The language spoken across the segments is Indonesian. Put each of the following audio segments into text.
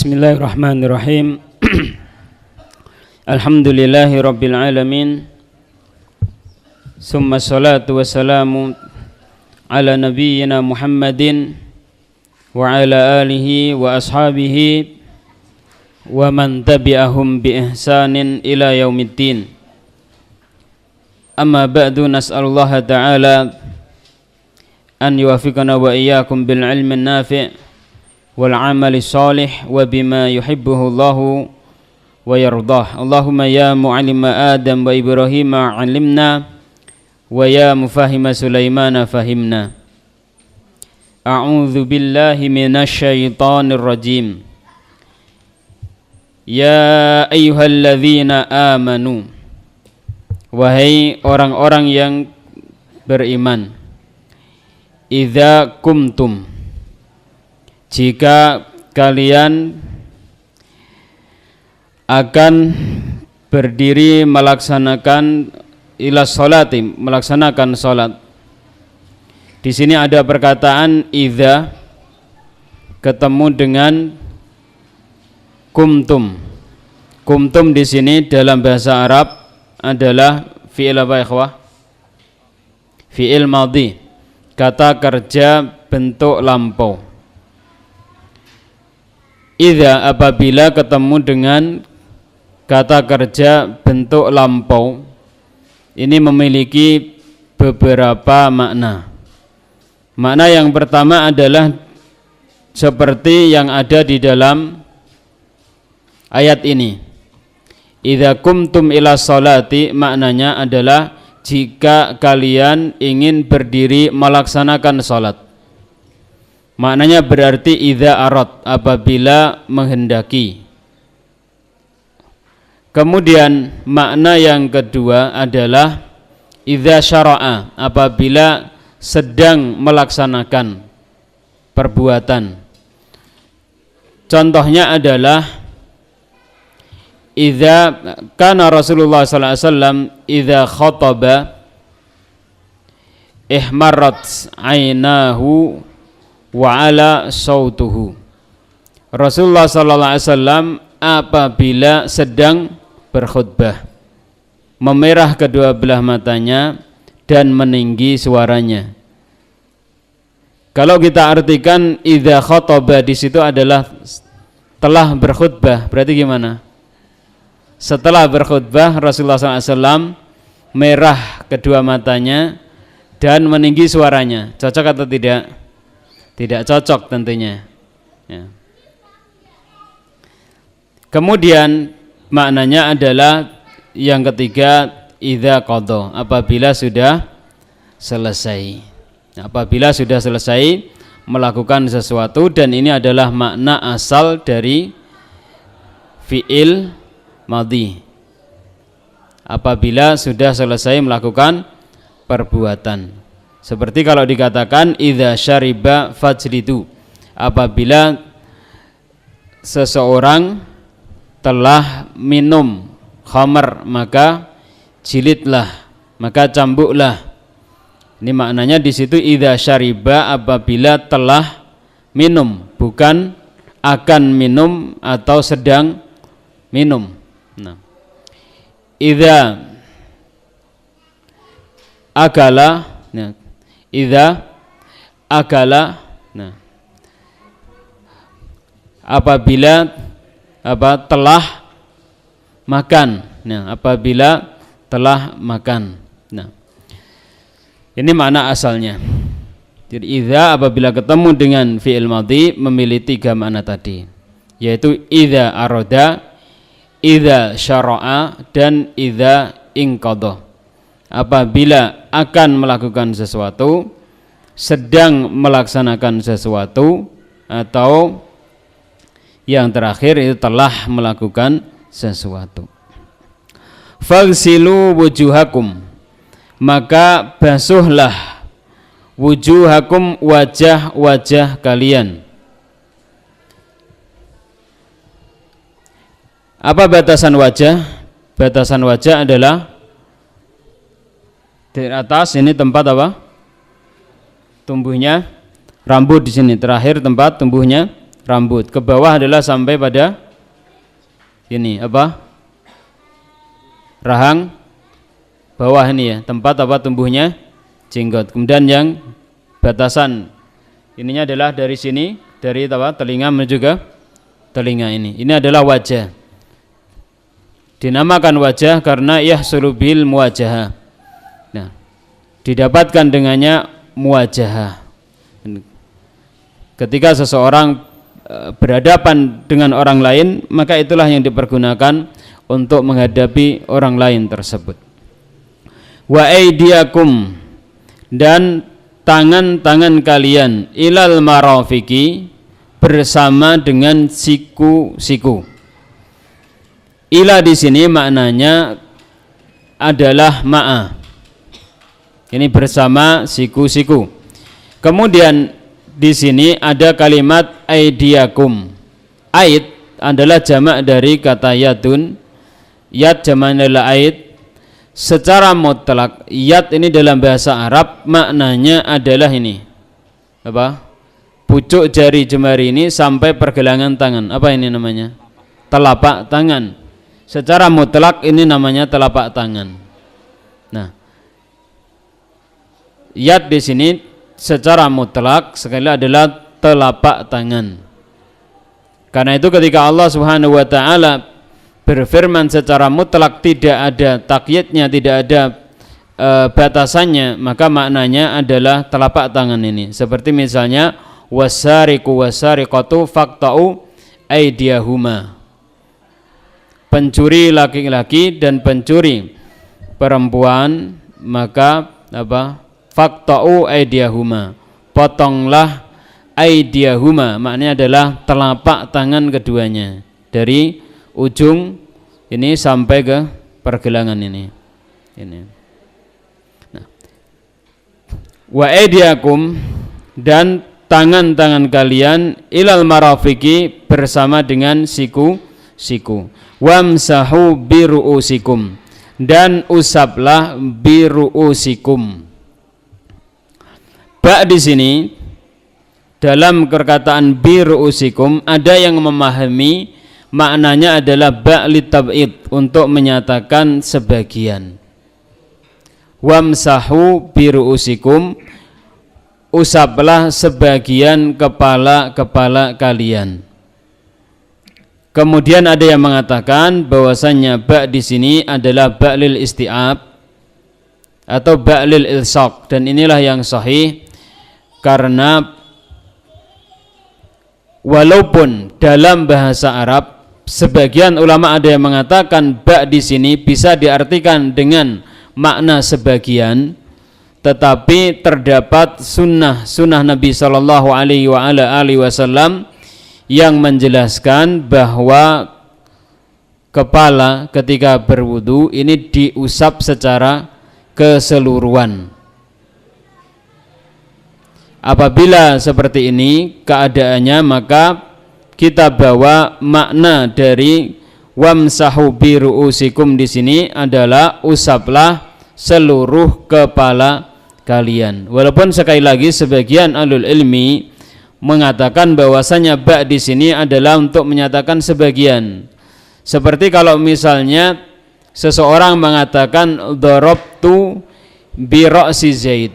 Bismillahirrahmanirrahim. Alhamdulillahi rabbil alamin. Summa salatu wassalamu ala nabiyyina Muhammadin wa ala alihi wa ashabihi wa man tabi'ahum bi ihsanin ila yaumiddin. Amma ba'du, nas'alullaha ta'ala an yuwafiqana wa iyyakum bil ilmi nafi' wal amali salih wa bima yuhibbuhu Allahu wa yardah. Allahumma ya mu'allima Adam wa Ibrahim 'allimna wa ya mufahima Sulaiman fahimna. A'udzu billahi minasy syaithanir rajim. Ya ayyuhalladzina amanu, wahai orang-orang yang beriman, idza kumtum, jika kalian akan berdiri melaksanakan ila sholati, melaksanakan sholat. Di sini ada perkataan idza ketemu dengan kumtum. Kumtum di sini dalam bahasa Arab adalah fi'il apa ikhwah? Fi'il madhi, kata kerja bentuk lampau. Idza apabila ketemu dengan kata kerja bentuk lampau, ini memiliki beberapa makna. Makna yang pertama adalah seperti yang ada di dalam ayat ini. Idza kumtum ila sholati, maknanya adalah jika kalian ingin berdiri melaksanakan sholat. Maknanya berarti idza arad, apabila menghendaki. Kemudian makna yang kedua adalah idza syara'a, apabila sedang melaksanakan perbuatan. Contohnya adalah idza kana Rasulullah sallallahu alaihi wasallam idza khataba ihmarrat ainahu wa ala sautuhu. Rasulullah sallallahu alaihi wasallam apabila sedang berkhutbah, memerah kedua belah matanya dan meninggi suaranya. Kalau kita artikan idza khataba di situ adalah telah berkhutbah, berarti gimana? Setelah berkhutbah Rasulullah SAW merah kedua matanya dan meninggi suaranya. Cocok atau tidak? Tidak cocok tentunya ya. Kemudian maknanya adalah yang ketiga idza qadha, apabila sudah selesai. Apabila sudah selesai melakukan sesuatu, dan ini adalah makna asal dari fi'il madhi, apabila sudah selesai melakukan perbuatan. Seperti kalau dikatakan idza syariba fajlidu, apabila seseorang telah minum khamar maka jilidlah, maka cambuklah. Ini maknanya di situ idza syariba, apabila telah minum, bukan akan minum atau sedang minum. Nah, idza akala, nah, idza akala, nah, apabila telah makan, nah, apabila telah makan. Nah, ini makna asalnya. Jadi idza apabila ketemu dengan fi'il madhi memiliki tiga makna tadi, yaitu idza arada, idza syara'a, dan idza inqadha. Apabila akan melakukan sesuatu, sedang melaksanakan sesuatu, atau yang terakhir itu telah melakukan sesuatu. Faghsilu wujuhakum, maka basuhlah wujuhakum, wajah-wajah kalian. Apa batasan wajah? Batasan wajah adalah di atas ini tempat apa? Tumbuhnya rambut, di sini terakhir tempat tumbuhnya rambut. Ke bawah adalah sampai pada ini apa? Rahang bawah ini ya, tempat apa tumbuhnya jenggot. Kemudian yang batasan ininya adalah dari sini, dari apa? Telinga menuju ke telinga ini. Ini adalah wajah. Dinamakan wajah karena yahsulu bil muwajahah. Nah, didapatkan dengannya muwajahah. Ketika seseorang berhadapan dengan orang lain, maka itulah yang dipergunakan untuk menghadapi orang lain tersebut. Wa aydiyakum, dan tangan-tangan kalian, ilal marafiqi, bersama dengan siku-siku. Ila di sini maknanya adalah ma'a. Ini bersama siku-siku. Kemudian di sini ada kalimat aidiakum. Aid adalah jamak dari kata yadun. Yad jamak adalah aid. Secara mutlak yad ini dalam bahasa Arab maknanya adalah ini. Apa? Pucuk jari jemari ini sampai pergelangan tangan. Apa ini namanya? Telapak tangan. Secara mutlak ini namanya telapak tangan. Nah, yad di sini secara mutlak sekali adalah telapak tangan. Karena itu ketika Allah Subhanahu wa taala berfirman secara mutlak, tidak ada takyidnya, tidak ada batasannya, maka maknanya adalah telapak tangan ini. Seperti misalnya wasariqu wasariqatu faqta'u aydiyahuma. Pencuri laki-laki dan pencuri perempuan, maka apa? Faqta'u aydiyahuma, potonglah aydiyahuma, maknanya adalah telapak tangan keduanya dari ujung ini sampai ke pergelangan ini. Nah, wa aydiyakum, dan tangan-tangan kalian, ilal marafiqi, bersama dengan siku-siku. Wamsahu biru'usikum, dan usaplah biru'usikum. Ba di sini dalam perkataan biru'usikum ada yang memahami maknanya adalah ba litab'id, untuk menyatakan sebagian. Wamsahu biru'usikum, usaplah sebagian kepala-kepala kalian. Kemudian ada yang mengatakan bahwasannya ba di sini adalah ba lil isti'ab atau ba lil ilsaq, dan inilah yang sahih karena walaupun dalam bahasa Arab sebagian ulama ada yang mengatakan ba di sini bisa diartikan dengan makna sebagian, tetapi terdapat sunnah Nabi Sallallahu Alaihi Wasallam yang menjelaskan bahwa kepala ketika berwudu ini diusap secara keseluruhan. Apabila seperti ini keadaannya, maka kita bawa makna dari wamsahu biru'usikum di sini adalah usaplah seluruh kepala kalian. Walaupun sekali lagi sebagian ahlul ilmi mengatakan bahwasanya ba di sini adalah untuk menyatakan sebagian. Seperti kalau misalnya seseorang mengatakan darabtu bi ra'si Zaid,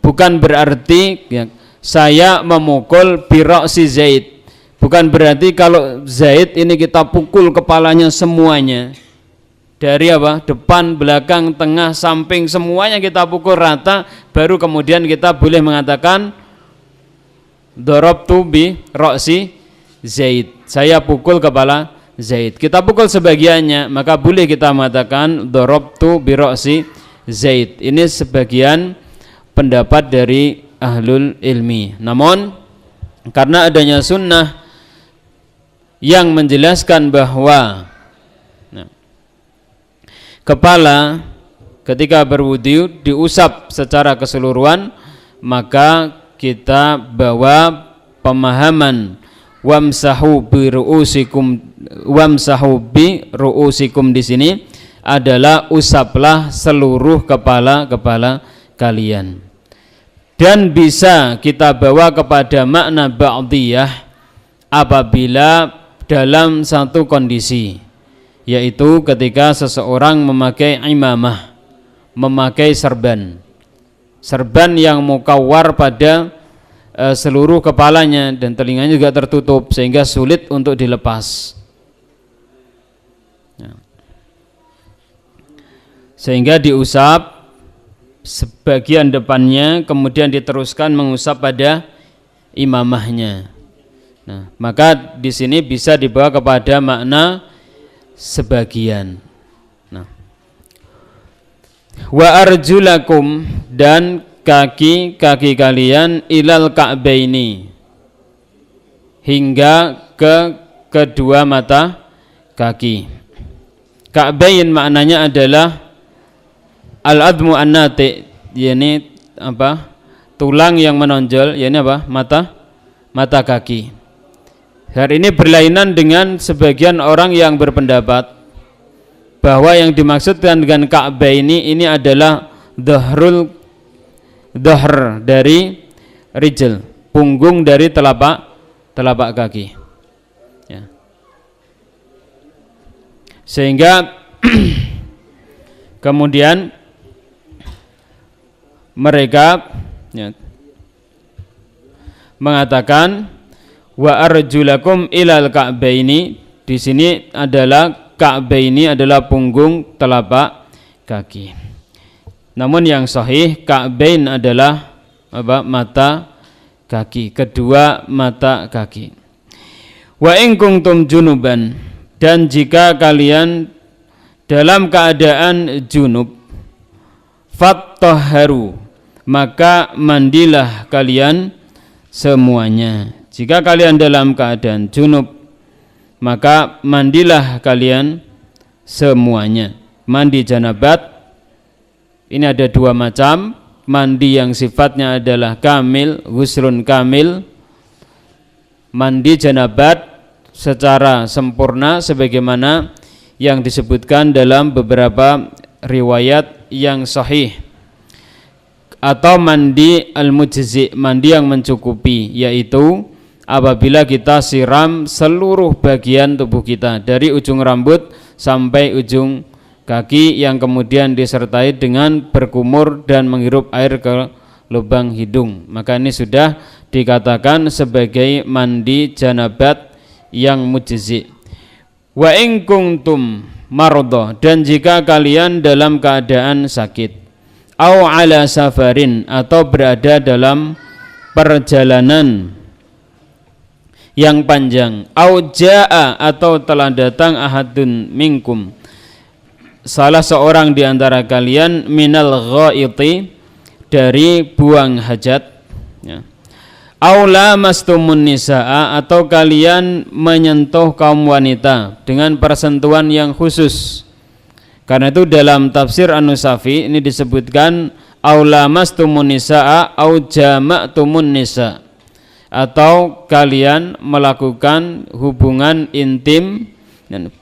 bukan berarti ya, saya memukul bi ra'si Zaid, bukan berarti kalau Zaid ini kita pukul kepalanya semuanya, dari apa? Depan, belakang, tengah, samping, semuanya kita pukul rata, baru kemudian kita boleh mengatakan darabtu bi ra'si Zaid, saya pukul kepala Zaid. Kita pukul sebagiannya, maka boleh kita mengatakan darabtu bi ra'si Zaid. Ini sebagian pendapat dari ahlul ilmi. Namun karena adanya sunnah yang menjelaskan bahwa kepala ketika berwudu diusap secara keseluruhan, maka kita bawa pemahaman wamsahu bi ru'usikum di sini adalah usaplah seluruh kepala kalian. Dan bisa kita bawa kepada makna ba'diyah apabila dalam satu kondisi, yaitu ketika seseorang memakai imamah, memakai serban yang mukawwar pada seluruh kepalanya dan telinganya juga tertutup sehingga sulit untuk dilepas. Sehingga diusap sebagian depannya, kemudian diteruskan mengusap pada imamahnya. Nah, maka di sini bisa dibawa kepada makna sebagian. Nah, wa arjulakum, dan kaki-kaki kalian ilal ka'baini, hingga ke kedua mata kaki. Ka'bain maknanya adalah al-admu an-nati, yakni apa? Tulang yang menonjol, yakni apa? Mata kaki. Hal ini berlainan dengan sebagian orang yang berpendapat bahwa yang dimaksudkan dengan ka'baini ini adalah dhahr dari rijl, punggung dari telapak kaki. Ya. Sehingga kemudian mereka mengatakan wa arjulakum ilal ka'baini, di sini adalah ka'baini adalah punggung telapak kaki. Namun yang sahih ka'bain adalah apa? Mata kaki, kedua mata kaki. Wa in kuntum junuban, dan jika kalian dalam keadaan junub, fattahharu, maka mandilah kalian semuanya. Jika kalian dalam keadaan junub, maka mandilah kalian semuanya. Mandi janabat ini ada dua macam. Mandi yang sifatnya adalah kamil, ghuslun kamil, mandi janabat secara sempurna sebagaimana yang disebutkan dalam beberapa riwayat yang sahih. Atau mandi al-mujzi, mandi yang mencukupi, yaitu apabila kita siram seluruh bagian tubuh kita dari ujung rambut sampai ujung kaki, yang kemudian disertai dengan berkumur dan menghirup air ke lubang hidung, maka ini sudah dikatakan sebagai mandi janabat yang mujzi. Wa in kuntum maradha, dan jika kalian dalam keadaan sakit, au ala safarin, atau berada dalam perjalanan yang panjang, au jaa, atau telah datang ahadun minkum, salah seorang di antara kalian, minal ghaiti, dari buang hajat, ya. Au lamastumun nisaa, atau kalian menyentuh kaum wanita dengan persentuhan yang khusus. Karena itu dalam tafsir An-Nusafi ini disebutkan au lamastumun nisaa au jama'tumun nisa, atau kalian melakukan hubungan intim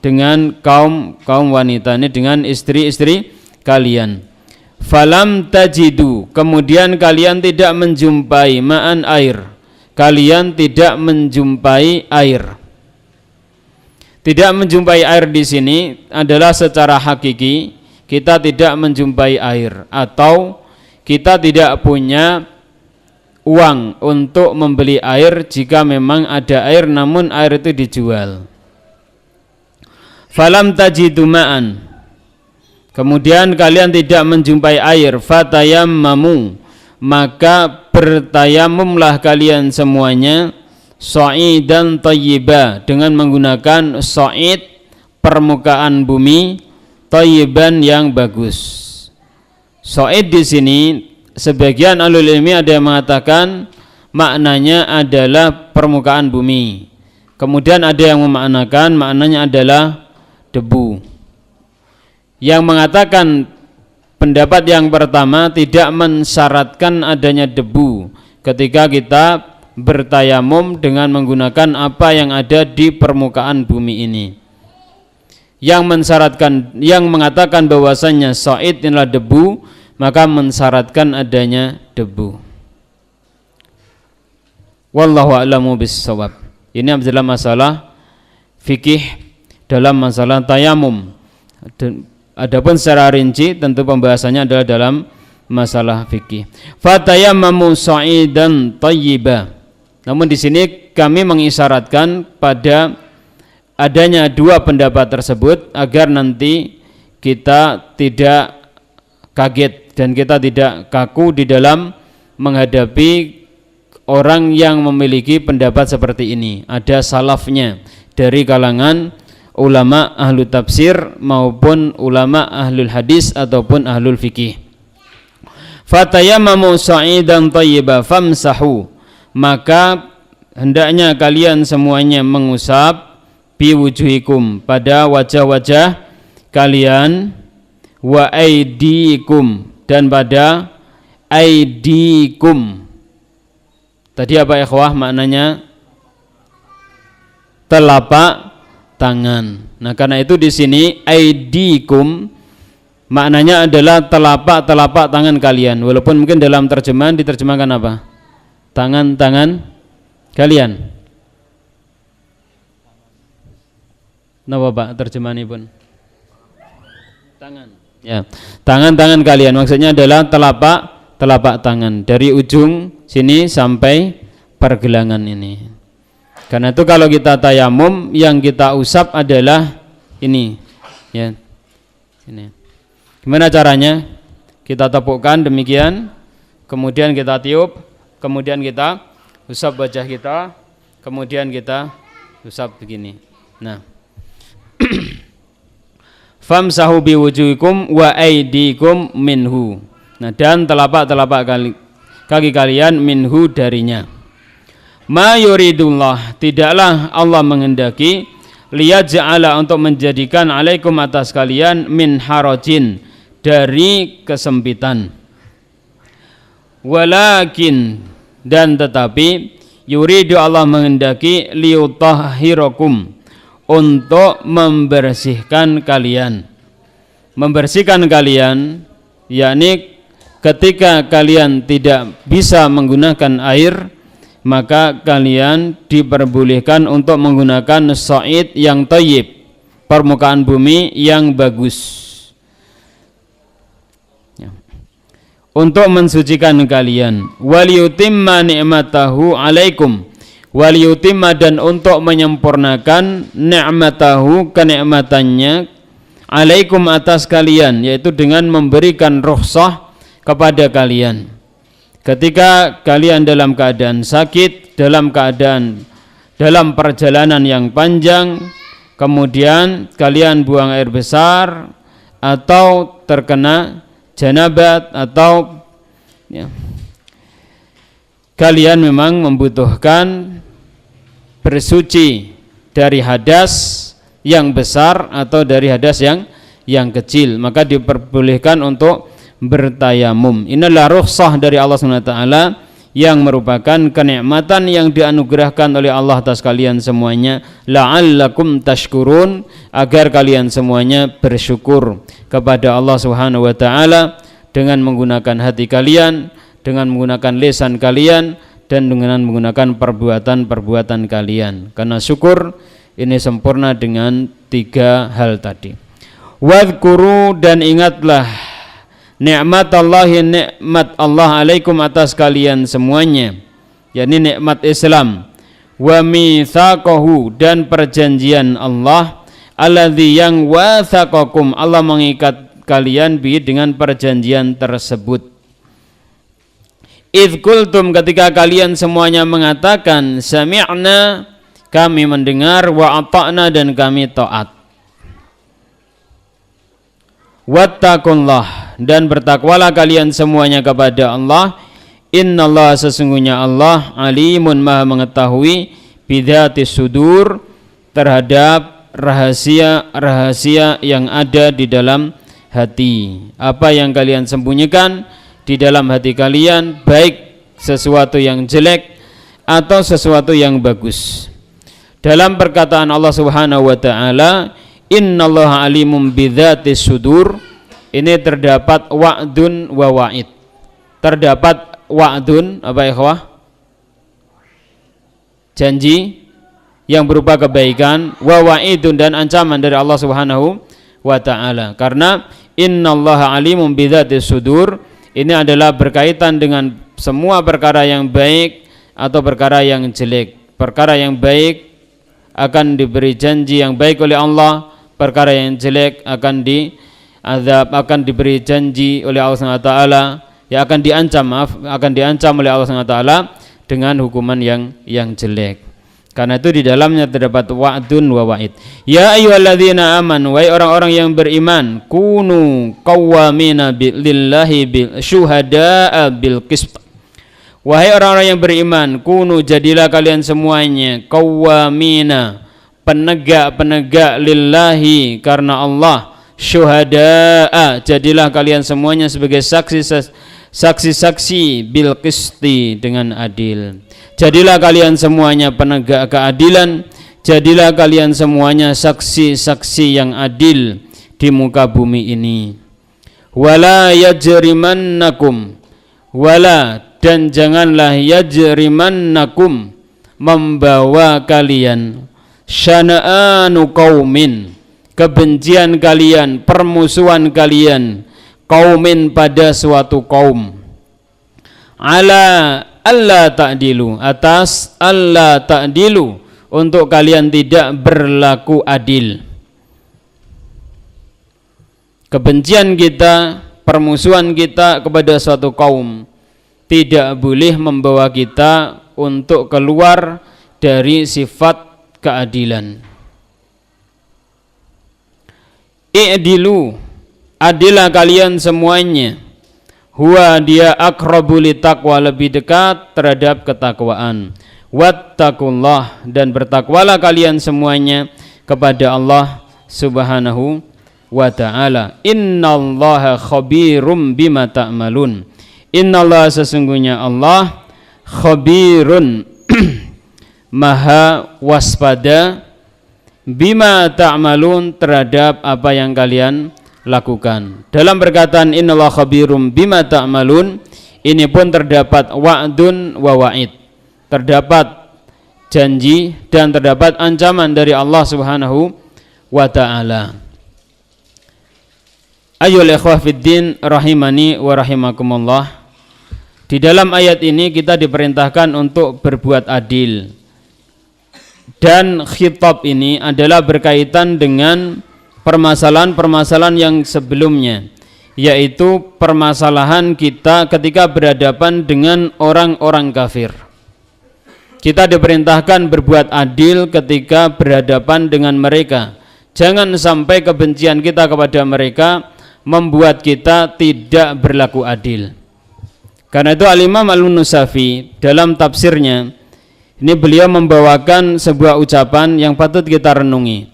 dengan kaum wanita, ini dengan istri-istri kalian. Falam tajidu, kemudian kalian tidak menjumpai ma'an air, kalian tidak menjumpai air. Tidak menjumpai air di sini adalah secara hakiki kita tidak menjumpai air, atau kita tidak punya uang untuk membeli air jika memang ada air namun air itu dijual. Falam tajidu ma'an, kemudian kalian tidak menjumpai air, fatayammamu, maka bertayamumlah kalian semuanya, sa'idan thayyiba, dengan menggunakan sa'id, permukaan bumi, thayyiban, yang bagus. Sa'id di sini sebagian ahlul ilmi ada yang mengatakan maknanya adalah permukaan bumi. Kemudian ada yang memaknakan maknanya adalah debu. Yang mengatakan pendapat yang pertama tidak mensyaratkan adanya debu ketika kita bertayamum dengan menggunakan apa yang ada di permukaan bumi ini. Yang mengatakan bahwasanya sa'id adalah debu, maka mensyaratkan adanya debu. Wallahu a'lamu bis-shawab. Ini adalah masalah fikih dalam masalah tayamum. Adapun secara rinci tentu pembahasannya adalah dalam masalah fikih. Fatayammamu sa'idan thayyiba. Namun di sini kami mengisyaratkan pada adanya dua pendapat tersebut agar nanti kita tidak kaget dan kita tidak kaku di dalam menghadapi orang yang memiliki pendapat seperti ini. Ada salafnya dari kalangan ulama ahlu tafsir maupun ulama ahlul hadis ataupun ahlul fikih. Fatayammamu sa'idan thayyiba famsahu, maka hendaknya kalian semuanya mengusap biwujuhikum, pada wajah-wajah kalian, wa aidikum, dan pada aidikum. Tadi apa ikhwah maknanya? Telapak tangan. Nah, karena itu di sini aidikum maknanya adalah telapak tangan kalian. Walaupun mungkin dalam terjemahan diterjemahkan apa? Tangan-tangan kalian. Napa Pak terjemahan pun? Tangan. Ya, tangan-tangan kalian maksudnya adalah telapak tangan dari ujung sini sampai pergelangan ini. Karena itu kalau kita tayamum yang kita usap adalah ini, ya. Ini. Gimana caranya? Kita tepukkan demikian, kemudian kita tiup, kemudian kita usap wajah kita, kemudian kita usap begini. Nah. Famsahu biwujuhikum wa aidikum minhu. Nah, dan telapak kaki kalian minhu darinya. Ma yuridullah, tidaklah Allah menghendaki liyaj'ala untuk menjadikan alaikum atas kalian min harajin, dari kesempitan. Walakin, dan tetapi yuridu Allah menghendaki liyutahhirakum, untuk membersihkan kalian. Membersihkan kalian yakni ketika kalian tidak bisa menggunakan air, maka kalian diperbolehkan untuk menggunakan sa'id yang thayyib, permukaan bumi yang bagus, ya, untuk mensucikan kalian. Waliyutimma ni'matahu alaikum, waliyutimma, dan untuk menyempurnakan ni'matahu, kenikmatannya, alaikum atas kalian, yaitu dengan memberikan rukhsah kepada kalian. Ketika kalian dalam keadaan sakit, dalam perjalanan yang panjang, kemudian kalian buang air besar atau terkena janabat, atau ya, kalian memang membutuhkan bersuci dari hadas yang besar atau dari hadas yang kecil, maka diperbolehkan untuk bertayamum. Inilah rukhsah dari Allah SWT yang merupakan kenikmatan yang dianugerahkan oleh Allah atas kalian semuanya, la'allakum tashkurun, agar kalian semuanya bersyukur kepada Allah Subhanahu wa taala dengan menggunakan hati kalian, dengan menggunakan lisan kalian, dan dengan menggunakan perbuatan-perbuatan kalian. Karena syukur ini sempurna dengan tiga hal tadi. Wadhkuru, dan ingatlah nikmatallahi, nikmat Allah alaikum atas kalian semuanya, yakni nikmat Islam. Wa mitsaqahu, dan perjanjian Allah, alladzi yang wathaqakum, Allah mengikat kalian bi, dengan perjanjian tersebut. Idz qultum, ketika kalian semuanya mengatakan sami'na, kami mendengar, wa ata'na, dan kami taat. Wattaqullah, dan bertakwalah kalian semuanya kepada Allah. Innallaha, sesungguhnya Allah, alimun, maha mengetahui, bidzatis sudur, terhadap rahasia-rahasia yang ada di dalam hati. Apa yang kalian sembunyikan di dalam hati kalian, baik sesuatu yang jelek atau sesuatu yang bagus. Dalam perkataan Allah Subhanahu wa taala, innallaha alimun bidzatis sudur, ini terdapat wa'dun wa wa'id. Terdapat wa'dun, apa ikhwah? janji yang berupa kebaikan, wa wa'idun dan ancaman dari Allah Subhanahu wa taala. Karena innallaha alimun bidzatis sudur, ini adalah berkaitan dengan semua perkara yang baik atau perkara yang jelek. Perkara yang baik akan diberi janji yang baik oleh Allah, perkara yang jelek akan diazab, akan diberi janji oleh Allah Subhanahu wa taala, ya akan diancam oleh Allah Subhanahu wa taala dengan hukuman yang jelek. Karena itu di dalamnya terdapat wa'dun wa wa'id. Ya ayyuhalladzina amanu, wahai orang-orang yang beriman, kunu qawwamina lillahi bil syuhada'a bil qist. Wahai orang-orang yang beriman, kunu jadilah kalian semuanya qawwamina, penegak-penegak lillahi karena Allah, syuhada'a, jadilah kalian semuanya sebagai saksi-saksi bil qisti, dengan adil. Jadilah kalian semuanya penegak keadilan, jadilah kalian semuanya saksi-saksi yang adil di muka bumi ini. Wala yajrimannakum, wala dan janganlah yajrimannakum, membawa kalian, syana'anu qaumin, kebencian kalian, permusuhan kalian, qaumin pada suatu kaum, ala alla ta'dilu, atas alla ta'dilu, untuk kalian tidak berlaku adil. Kebencian kita, permusuhan kita kepada suatu kaum tidak boleh membawa kita untuk keluar dari sifat keadilan. I'dilu, adilah kalian semuanya, huwa dia aqrabu litaqwa, lebih dekat terhadap ketakwaan. Wattaqullah, dan bertakwalah kalian semuanya kepada Allah Subhanahu wa taala. Innallaha khabirum bima ta'malun. Innallaha, sesungguhnya Allah, khabirun maha waspada, bima ta'malun, terhadap apa yang kalian lakukan. Dalam perkataan innallaha khabirum bima ta'malun, ini pun terdapat wa'dun wa wa'id, terdapat janji dan terdapat ancaman dari Allah Subhanahu wa taala. Ayyuhal ikhwah fiddin rahimani wa rahimakumullah. Di dalam ayat ini kita diperintahkan untuk berbuat adil, dan khitab ini adalah berkaitan dengan permasalahan-permasalahan yang sebelumnya, yaitu permasalahan kita ketika berhadapan dengan orang-orang kafir. Kita diperintahkan berbuat adil ketika berhadapan dengan mereka. Jangan sampai kebencian kita kepada mereka membuat kita tidak berlaku adil. Karena itu Al-Imam Al-Nusafi dalam tafsirnya ini beliau membawakan sebuah ucapan yang patut kita renungi.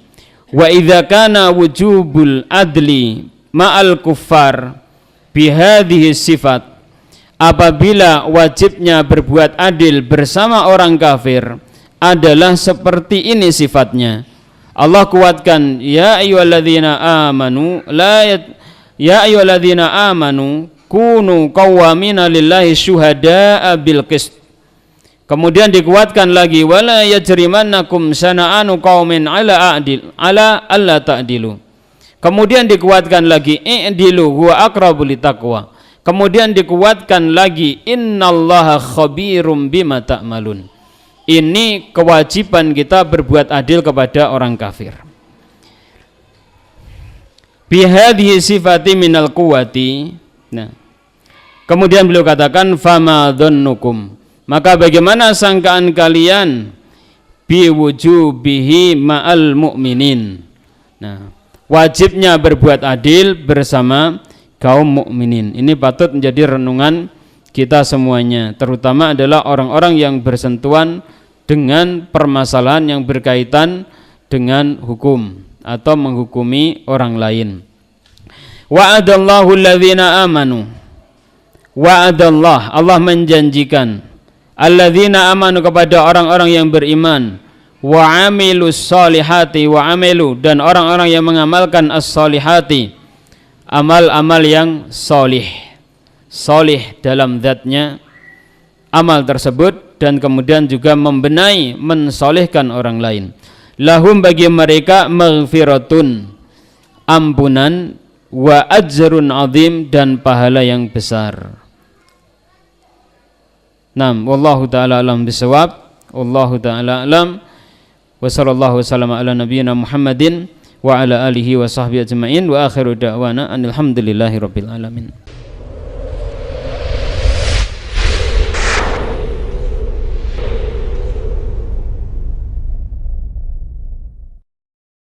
Wa idza kana wujubul adli ma'al kuffar bihadhihi sifat, apabila wajibnya berbuat adil bersama orang kafir adalah seperti ini sifatnya, Allah kuatkan, ya ayyuhalladzina amanu ya ayyuhalladzina amanu kunu qawwamina lillahi syuhada'a bil qist. Kemudian dikuatkan lagi, wala yajrimannakum sana'anu qaumin ala alla ta'dilu. Kemudian dikuatkan lagi, i'dilu huwa aqrabu litaqwa. Kemudian dikuatkan lagi, innallaha khabirum bima ta'malun. Ini kewajiban kita berbuat adil kepada orang kafir. Bihadhihi sifati minal quwwati. Nah, kemudian beliau katakan, fama dhannukum, maka bagaimana sangkaan kalian biwujubihi ma'al mu'minin. Nah, wajibnya berbuat adil bersama kaum mukminin. Ini patut menjadi renungan kita semuanya, terutama adalah orang-orang yang bersentuhan dengan permasalahan yang berkaitan dengan hukum atau menghukumi orang lain. Wa'adallahu alladhina amanu. Wa'adallah, Allah menjanjikan alladzina amanu, kepada orang-orang yang beriman, wa amilus solihati, wa amilu, dan orang-orang yang mengamalkan as-solihati, amal-amal yang solih dalam zatnya. Amal tersebut dan kemudian juga membenahi, mensolehkan orang lain. Lahum bagi mereka maghfiratun, ampunan, wa ajrun azim, dan pahala yang besar. Naam, wallahu taala alam bisawab. Wallahu taala alam. Wa sallallahu wasallam ala nabiyyina Muhammadin wa ala alihi wa sahbihi ajma'in wa akhiru da'wana alhamdulillahi rabbil alamin.